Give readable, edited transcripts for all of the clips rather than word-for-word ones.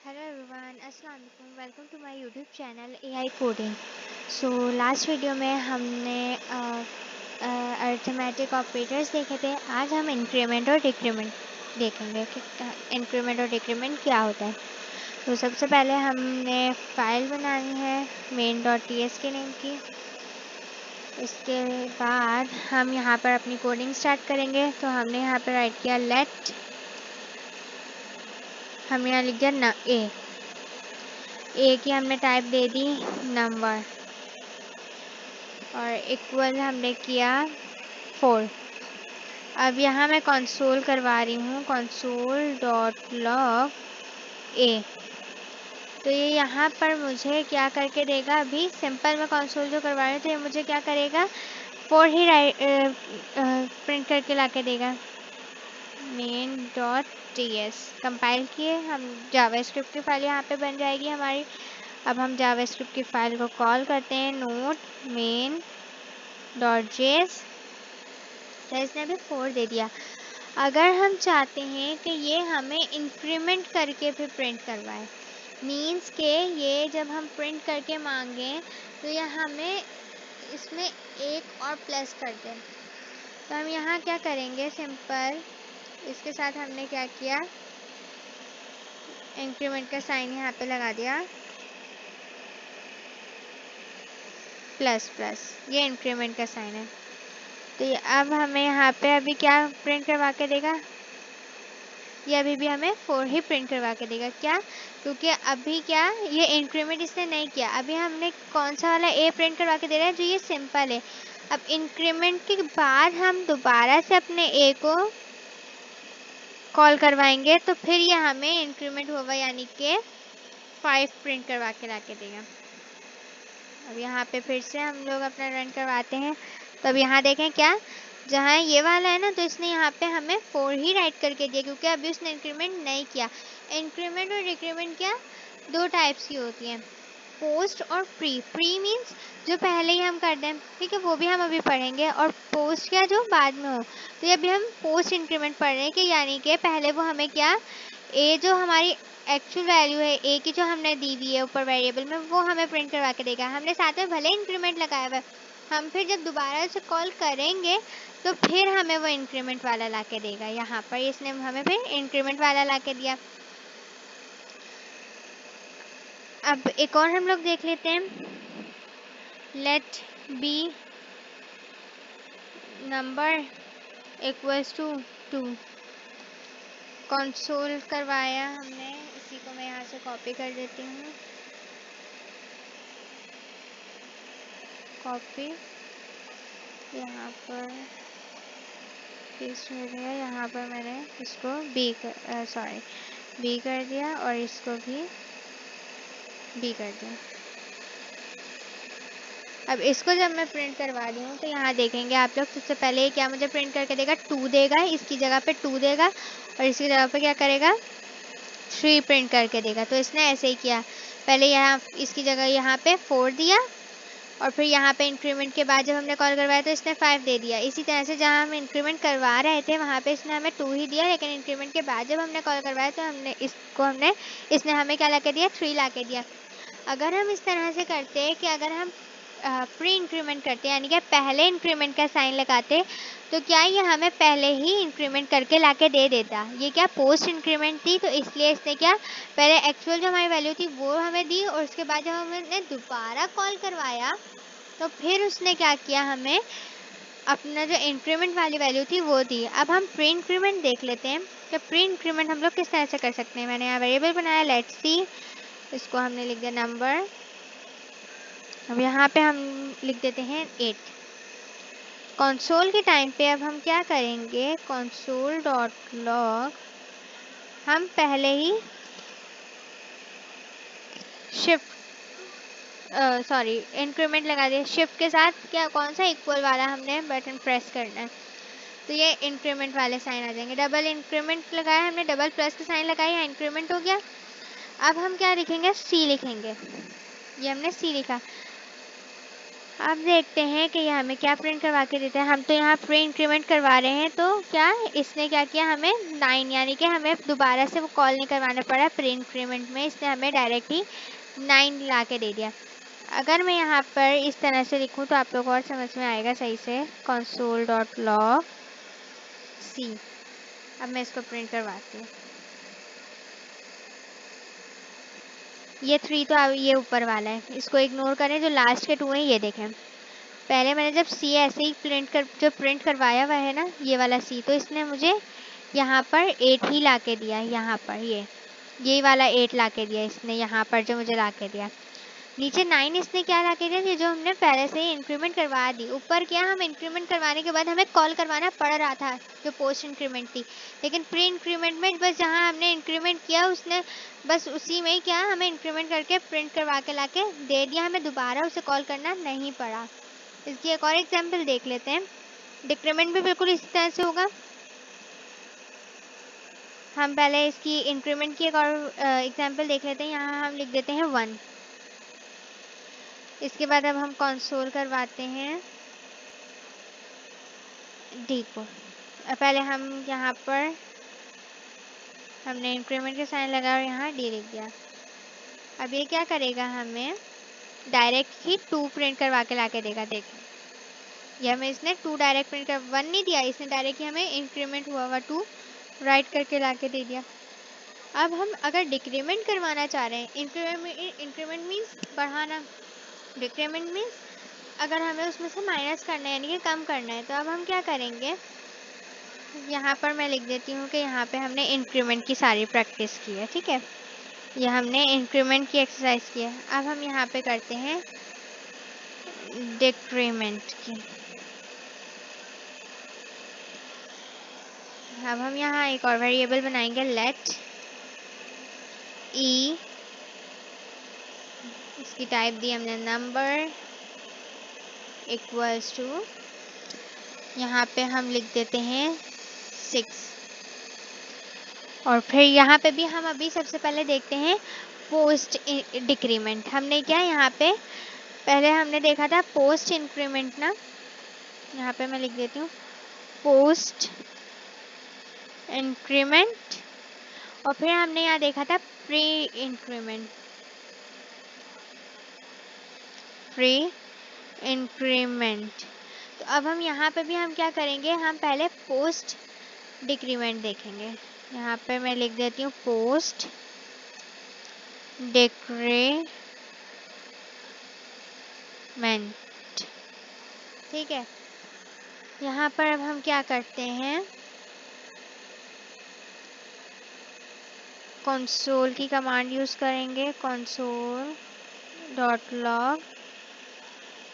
Hello everyone, अस्सलाम वालेकुम, welcome to my YouTube channel AI coding. So last video में हमने अरिथमेटिक ऑपरेटर्स देखे थे। आज हम इंक्रीमेंट और डिक्रीमेंट देखेंगे कि इंक्रीमेंट और डिक्रीमेंट क्या होता है। तो सबसे पहले हमने फ़ाइल बनानी है main.ts के नेम की। इसके बाद हम यहाँ पर अपनी कोडिंग स्टार्ट करेंगे। तो हमने यहाँ पर राइट किया लेट, हम यहाँ लिख दिया ए की हमने टाइप दे दी नंबर और इक्वल हमने किया 4। अब यहाँ मैं कंसोल करवा रही हूँ, कंसोल डॉट लॉग ए। तो ये यहाँ पर मुझे क्या करके देगा, अभी सिंपल मैं कंसोल जो करवा रही हूँ तो ये मुझे क्या करेगा, 4 ही प्रिंट करके ला के देगा। main.ts कंपाइल किए, हम जावास्क्रिप्ट की फाइल यहाँ पे बन जाएगी हमारी। अब हम जावास्क्रिप्ट की फाइल को कॉल करते हैं नोट main.js। तो इसने अभी 4 दे दिया। अगर हम चाहते हैं कि ये हमें इंक्रीमेंट करके फिर प्रिंट करवाए, मीन्स के ये जब हम प्रिंट करके मांगें तो ये हमें इसमें एक और प्लस कर दें, तो हम यहाँ क्या करेंगे, सिंपल इसके साथ हमने क्या किया, इंक्रीमेंट का साइन यहाँ पे लगा दिया प्लस प्लस, ये इंक्रीमेंट का साइन है। तो ये अब हमें यहाँ पे अभी क्या प्रिंट करवा के देगा, ये अभी भी हमें 4 ही प्रिंट करवा के देगा। क्या, क्योंकि अभी क्या ये इंक्रीमेंट इसने नहीं किया, अभी हमने कौन सा वाला ए प्रिंट करवा के दे रहा है जो ये सिंपल है। अब इंक्रीमेंट के बाद हम दोबारा से अपने ए को कॉल करवाएंगे तो फिर ये हमें इंक्रीमेंट होगा, यानी कि 5 प्रिंट करवा के ला के देगा। अब यहाँ पे फिर से हम लोग अपना रन करवाते हैं। तो अब यहाँ देखें क्या, जहाँ ये वाला है ना, तो इसने यहाँ पे हमें 4 ही राइट करके दिया क्योंकि अभी उसने इंक्रीमेंट नहीं किया। इंक्रीमेंट और डिक्रीमेंट क्या, 2 टाइप्स की होती हैं, पोस्ट और प्री। प्री मीन्स जो पहले ही हम कर दें, ठीक है, वो भी हम अभी पढ़ेंगे, और पोस्ट क्या, जो बाद में हो। तो ये अभी हम पोस्ट इंक्रीमेंट पढ़ रहे हैं कि यानी कि पहले वो हमें क्या, ए जो हमारी एक्चुअल वैल्यू है ए की जो हमने दी हुई है ऊपर वेरिएबल में, वो हमें प्रिंट करवा के देगा। हमने साथ में भले इंक्रीमेंट लगाया हुआ है, हम फिर जब दोबारा से कॉल करेंगे तो फिर हमें वो इंक्रीमेंट वाला ला के देगा। यहाँ पर इसने हमें फिर इंक्रीमेंट वाला ला के दिया। अब एक और हम लोग देख लेते हैं, let b number equals to 2। Console करवाया हमने, इसी को मैं यहाँ से कॉपी कर देती हूँ, कॉपी यहाँ पर पेस्ट हो गया। यहाँ पर मैंने इसको बी कर दिया और इसको भी बी कर दिया। अब इसको जब मैं प्रिंट करवा रही हूँ तो यहाँ देखेंगे आप लोग, सबसे पहले क्या मुझे प्रिंट करके देगा, 2 देगा, इसकी जगह पे 2 देगा और इसकी जगह पे क्या करेगा, 3 प्रिंट करके देगा। तो इसने ऐसे ही किया, पहले यहाँ इसकी जगह यहाँ पे 4 दिया और फिर यहाँ पे इंक्रीमेंट के बाद जब हमने कॉल करवाया तो इसने 5 दे दिया। इसी तरह से जहाँ हम इंक्रीमेंट करवा रहे थे वहाँ पे इसने हमें 2 ही दिया, लेकिन इंक्रीमेंट के बाद जब हमने कॉल करवाया तो इसने हमें क्या ला के दिया, 3 ला के दिया। अगर हम इस तरह से करते हैं कि अगर हम प्री इंक्रीमेंट करते यानी कि पहले इंक्रीमेंट का साइन लगाते, तो क्या ये हमें पहले ही इंक्रीमेंट करके लाके दे देता। ये क्या पोस्ट इंक्रीमेंट थी, तो इसलिए इसने क्या, पहले एक्चुअल जो हमारी वैल्यू थी वो हमें दी और उसके बाद जब हमने दोबारा कॉल करवाया तो फिर उसने क्या किया, हमें अपना जो इंक्रीमेंट वाली वैल्यू थी वो दी। अब हम प्री इंक्रीमेंट देख लेते हैं कि प्री इंक्रीमेंट हम लोग किस तरह से कर सकते हैं। मैंने यहाँ वेरिएबल बनाया लेट्स सी, इसको हमने लिख दिया नंबर। अब यहाँ पे हम लिख देते हैं 8। कंसोल के टाइम पे अब हम क्या करेंगे, कंसोल डॉट लॉग, हम पहले ही शिफ्ट इंक्रीमेंट लगा दिया, शिफ्ट के साथ क्या, कौन सा, इक्वल वाला हमने बटन प्रेस करना है, तो ये इंक्रीमेंट वाले साइन आ जाएंगे। डबल इंक्रीमेंट लगाया हमने, डबल प्लस का साइन लगाया, इंक्रीमेंट हो गया। अब हम क्या लिखेंगे, सी लिखेंगे, ये हमने सी लिखा। अब देखते हैं कि ये हमें क्या प्रिंट करवा के देता है। हम तो यहाँ प्री इंक्रीमेंट करवा रहे हैं, तो क्या इसने क्या किया, हमें 9 यानी कि हमें दोबारा से वो कॉल नहीं करवाना पड़ा प्री इंक्रीमेंट में, इसने हमें डायरेक्ट ही 9 ला के दे दिया। अगर मैं यहाँ पर इस तरह से लिखूँ तो आप लोग और समझ में आएगा सही से, console.log C। अब मैं इसको प्रिंट करवाती हूँ। ये 3 तो अब ये ऊपर वाला है, इसको इग्नोर करें। जो लास्ट के 2 हैं ये देखें। पहले मैंने जब सी ऐसे ही प्रिंट करवाया हुआ है ना, ये वाला सी, तो इसने मुझे यहाँ पर 8 ही ला के दिया। यहाँ पर ये वाला 8 ला के दिया इसने, यहाँ पर जो मुझे ला के दिया। नीचे 9 इसने क्या ला के दिया, ये जो हमने पहले से ही इंक्रीमेंट करवा दी। ऊपर क्या, हम इंक्रीमेंट करवाने के बाद हमें कॉल करवाना पड़ रहा था जो पोस्ट इंक्रीमेंट थी, लेकिन प्री इंक्रीमेंट में बस जहाँ हमने इंक्रीमेंट किया उसने बस उसी में ही क्या हमें इंक्रीमेंट करके प्रिंट करवा के ला के दे दिया, हमें दोबारा उसे कॉल करना नहीं पड़ा। इसकी एक और एग्जाम्पल देख लेते हैं। डिक्रीमेंट भी बिल्कुल इसी तरह से होगा। हम पहले इसकी इंक्रीमेंट की एक और एग्जाम्पल देख लेते हैं। यहाँ हम लिख देते हैं 1। इसके बाद अब हम कंसोल करवाते हैं डी को। पहले हम यहाँ पर हमने इंक्रीमेंट का साइन लगा और यहाँ डी लिख दिया। अब ये क्या करेगा, हमें डायरेक्ट ही 2 प्रिंट करवा के ला के देगा। देखिए ये हमें इसने 2 डायरेक्ट प्रिंट कर 1 नहीं दिया, इसने डायरेक्ट ही हमें इंक्रीमेंट हुआ हुआ 2 राइट करके ला के दे दिया। अब हम अगर डिक्रीमेंट करवाना चाह रहे हैं, इंक्रीमेंट मीन्स बढ़ाना, डिक्रीमेंट मीन्स अगर हमें उसमें से माइनस करना है यानी कि कम करना है, तो अब हम क्या करेंगे, यहाँ पर मैं लिख देती हूँ कि यहाँ पे हमने इंक्रीमेंट की सारी प्रैक्टिस की है। ठीक है, ये हमने इंक्रीमेंट की एक्सरसाइज की है। अब हम यहाँ पे करते हैं डिक्रीमेंट की। अब हम यहाँ एक और वेरिएबल बनाएंगे, लेट ई, इसकी टाइप दी हमने नंबर इक्वल्स टू, यहाँ पे हम लिख देते हैं 6। और फिर यहाँ पे भी हम अभी सबसे पहले देखते हैं पोस्ट डिक्रीमेंट। हमने क्या यहाँ पे पहले हमने देखा था पोस्ट इंक्रीमेंट ना, यहाँ पे मैं लिख देती हूँ पोस्ट इंक्रीमेंट, और फिर हमने यहाँ देखा था प्री इंक्रीमेंट, प्री इंक्रीमेंट। तो अब हम यहाँ पे भी हम क्या करेंगे, हम पहले पोस्ट डिक्रीमेंट देखेंगे। यहाँ पे मैं लिख देती हूँ पोस्ट डिक्रीमेंट। ठीक है, यहाँ पर अब हम क्या करते हैं, कंसोल की कमांड यूज़ करेंगे, console.log,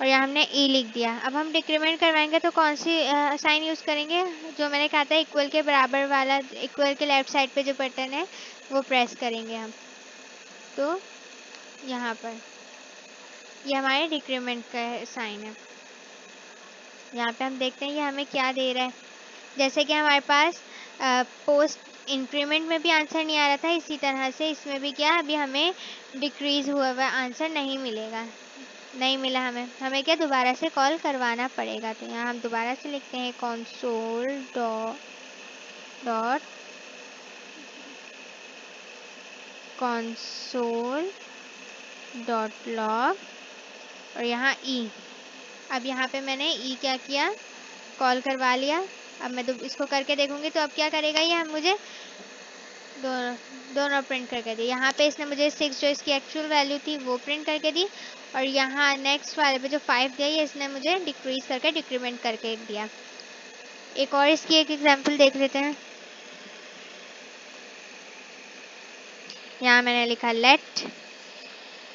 और यहाँ हमने ई लिख दिया। अब हम डिक्रीमेंट करवाएंगे तो कौन सी साइन यूज़ करेंगे, जो मैंने कहा था इक्वल के बराबर वाला, इक्वल के लेफ्ट साइड पे जो बटन है वो प्रेस करेंगे हम। तो यहाँ पर ये हमारे डिक्रीमेंट का साइन है। यहाँ पे हम देखते हैं ये हमें क्या दे रहा है। जैसे कि हमारे पास पोस्ट इंक्रीमेंट में भी आंसर नहीं आ रहा था, इसी तरह से इसमें भी क्या अभी हमें डिक्रीज़ हुआ हुआ आंसर नहीं मिलेगा, नहीं मिला हमें क्या दोबारा से कॉल करवाना पड़ेगा। तो यहाँ हम दोबारा से लिखते हैं console.log और यहाँ ई। अब यहाँ पे मैंने ई क्या किया, कॉल करवा लिया। अब मैं इसको करके देखूंगी तो अब क्या करेगा ये, हम मुझे दोनों प्रिंट करके दी। यहाँ पे इसने मुझे 6 जो इसकी एक्चुअल वैल्यू थी वो प्रिंट करके दी, और यहाँ नेक्स्ट वाले पे जो 5 दिया ये इसने मुझे डिक्रीज करके डिक्रीमेंट करके दिया। एक और इसकी एक एग्जांपल देख लेते हैं। यहाँ मैंने लिखा let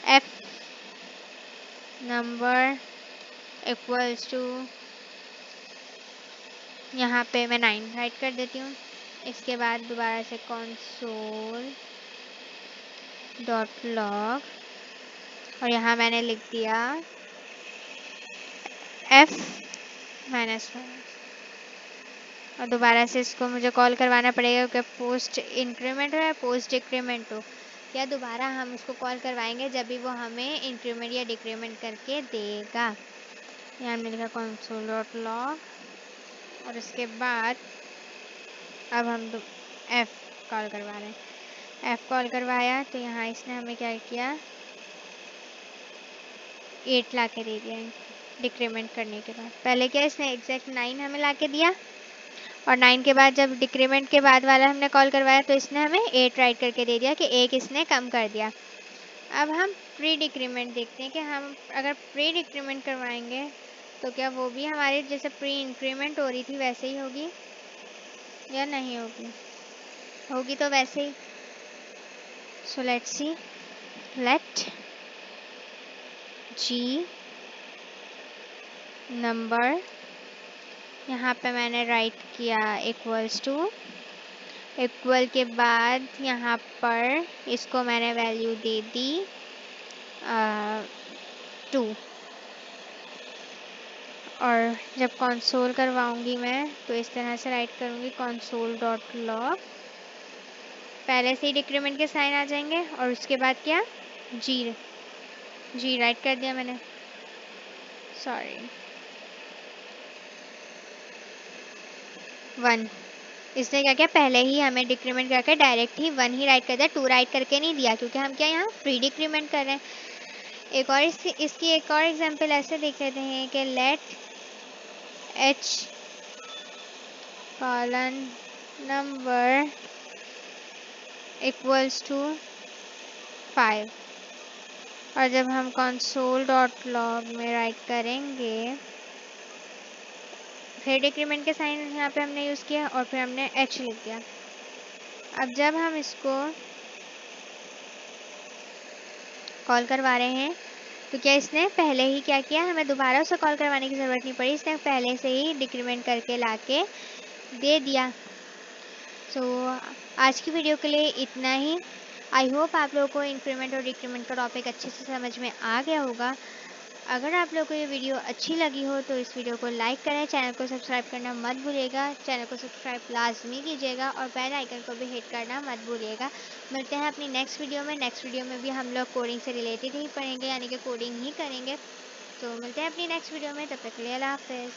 f number equals to, यहाँ पे मैं 9 राइट कर देती हूँ। इसके बाद दोबारा से console.log और यहाँ मैंने लिख दिया f माइनस, और दोबारा से इसको मुझे कॉल करवाना पड़ेगा क्योंकि पोस्ट इंक्रीमेंट हो या पोस्ट डिक्रीमेंट हो, या दोबारा हम उसको कॉल करवाएंगे जब भी वो हमें इंक्रीमेंट या डिक्रीमेंट करके देगा। यहाँ हमने लिखा कंसोल डॉट लॉग और उसके बाद अब हम एफ कॉल करवा रहे हैं। एफ कॉल करवाया तो यहाँ इसने हमें क्या किया, 8 ला के दे दिया डिक्रीमेंट करने के बाद। पहले क्या इसने एग्जैक्ट 9 हमें ला के दिया और 9 के बाद जब डिक्रीमेंट के बाद वाला हमने कॉल करवाया तो इसने हमें 8 राइट करके दे दिया कि 1 इसने कम कर दिया। अब हम प्री डिक्रीमेंट देखते हैं कि हम अगर प्री डिक्रीमेंट करवाएंगे तो क्या वो भी हमारे जैसे प्री इंक्रीमेंट हो रही थी वैसे ही होगी या नहीं होगी। होगी तो वैसे ही। So let's see, let G number, यहाँ पे मैंने राइट किया इक्वल्स टू, इक्वल के बाद यहाँ पर इसको मैंने वैल्यू दे दी 2। और जब कंसोल करवाऊंगी मैं तो इस तरह से राइट करूंगी कंसोल डॉट लॉग, पहले से ही डिक्रीमेंट के साइन आ जाएंगे और उसके बाद क्या, जी राइट कर दिया मैंने, सॉरी 1। इसने क्या किया, पहले ही हमें डिक्रीमेंट करके डायरेक्ट ही 1 ही राइट कर दिया, 2 राइट करके नहीं दिया क्योंकि हम क्या यहाँ प्री डिक्रीमेंट कर रहे हैं। एक और इसकी एक और एग्जांपल ऐसे देख लेते हैं कि let h colon number equals to 5 और जब हम कंसोल डॉट लॉग में राइट करेंगे फिर डिक्रीमेंट के साइन यहाँ पे हमने यूज़ किया और फिर हमने h लिख दिया। अब जब हम इसको कॉल करवा रहे हैं तो क्या इसने पहले ही क्या किया, हमें दोबारा उसे कॉल करवाने की ज़रूरत नहीं पड़ी, इसने पहले से ही डिक्रीमेंट करके लाके दे दिया। सो आज की वीडियो के लिए इतना ही। आई होप आप लोगों को इंक्रीमेंट और डिक्रीमेंट का टॉपिक अच्छे से समझ में आ गया होगा। अगर आप लोगों को ये वीडियो अच्छी लगी हो तो इस वीडियो को लाइक करें, चैनल को सब्सक्राइब करना मत भूलिएगा, चैनल को सब्सक्राइब लाजमी कीजिएगा और बेल आइकन को भी हिट करना मत भूलिएगा। मिलते हैं अपनी नेक्स्ट वीडियो में। नेक्स्ट वीडियो में भी हम लोग कोडिंग से रिलेटेड ही पढ़ेंगे, यानी कि कोडिंग ही करेंगे। तो मिलते हैं अपनी नेक्स्ट वीडियो में, तब तक के लिए अल्लाह हाफिज़।